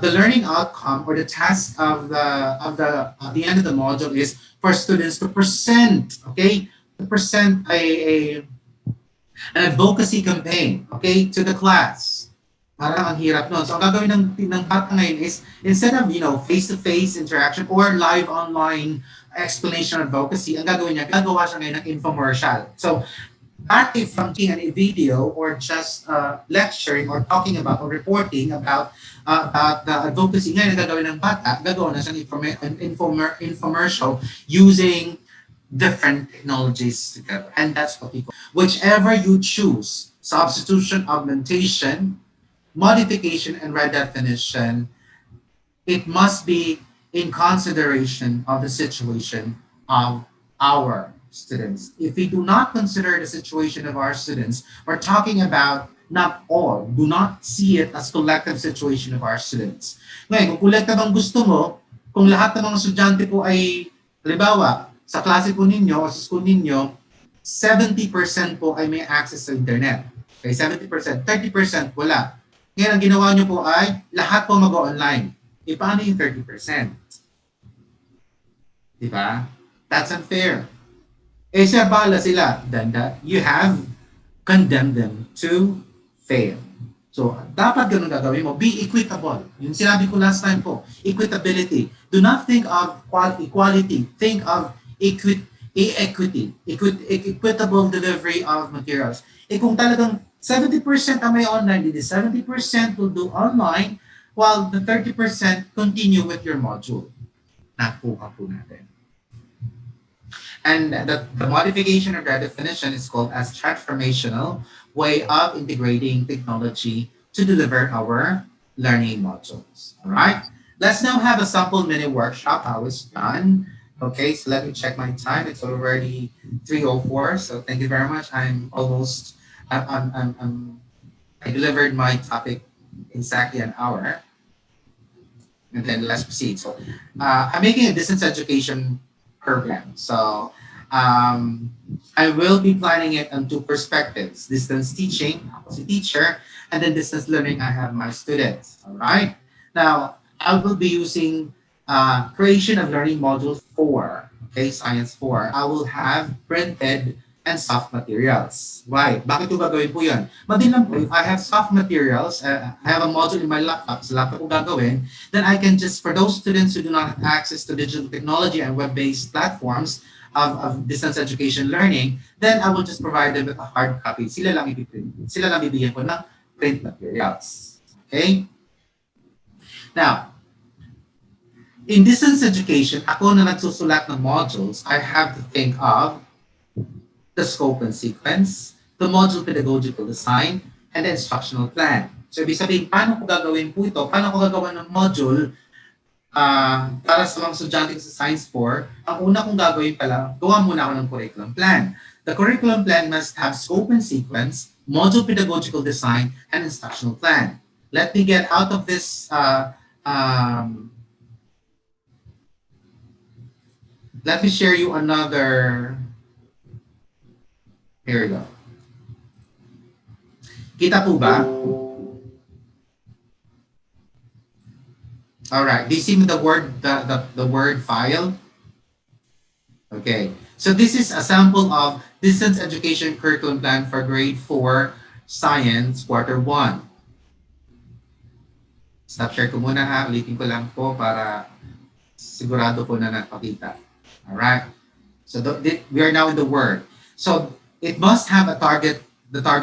the learning outcome or the task of the end of the module is for students to present, okay? To present an advocacy campaign, okay, to the class. Parang ang hirap nun. So, ang gagawin ng bata ngayon is, instead of, face-to-face interaction or live online explanation of advocacy, ang gagawin niya, gagawa siya ngayon ng infomercial. So, active from a video or just lecturing or talking about or reporting about the advocacy ngayon na gagawin ng bata, gagawa na siyang infomercial using different technologies together. And that's what we call. Whichever you choose, substitution, augmentation, modification, and redefinition, it must be in consideration of the situation of our students. If we do not consider the situation of our students, we're talking about not all. Do not see it as collective situation of our students. Ngayon, kung collective ang gusto mo, kung lahat ng mga estudyante po ay, halimbawa, sa klase po ninyo o sa school ninyo, 70% po ay may access sa internet. Okay, 70%. 30% wala. Ngayon, ang ginawa nyo po ay lahat po mag-online. E paano yung 30%? Di ba? That's unfair. Eh, siya bala sila. Then that you have condemned them to fail. So, dapat ganun gagawin mo. Be equitable. Yung sinabi ko last time po, equitability. Do not think of equality. Think of equity. Equitable delivery of materials. Eh kung talagang 70% ang may online, it is 70% will do online, while the 30% continue with your module. Nakuha po natin. And the modification of that definition is called as transformational way of integrating technology to deliver our learning modules. All right. Let's now have a sample mini workshop. How it's done. Okay, so let me check my time. It's already 3:04. So thank you very much. I'm almost. I delivered my topic exactly an hour. And then let's proceed. So I'm making a distance education program. So I will be planning it on two perspectives: distance teaching, ako si teacher, and then distance learning, I have my students. All right. Now, I will be using creation of learning module 4, okay, science 4. I will have printed and soft materials. Why? Bakit ko gagawin po yun? Madali lang po. If I have soft materials, I have a module in my laptop, sa laptop ko gagawin, then I can just, for those students who do not have access to digital technology and web-based platforms of distance education learning, then I will just provide them with a hard copy. Sila lang ipiprint. Sila lang bibigyan ko ng print materials. Okay? Now, in distance education, ako na nagsusulat ng modules, I have to think of the scope and sequence, the module pedagogical design, and the instructional plan. So, ibig sabihin, paano ko gagawin po ito? Paano ko gagawin ng module para sa mga estudyante sa Science 4? Ang una kong gagawin pala, gawa muna ako ng curriculum plan. The curriculum plan must have scope and sequence, module pedagogical design, and instructional plan. Let me get out of this let me share you another. Here we go. Kita po ba? All right. Do you see the word file? Okay. So this is a sample of distance education curriculum plan for grade 4 science quarter 1. Stop share ko muna ha. Ulitin ko lang po para sigurado po na napakita. All right. So we are now in the word. So it must have a target, the target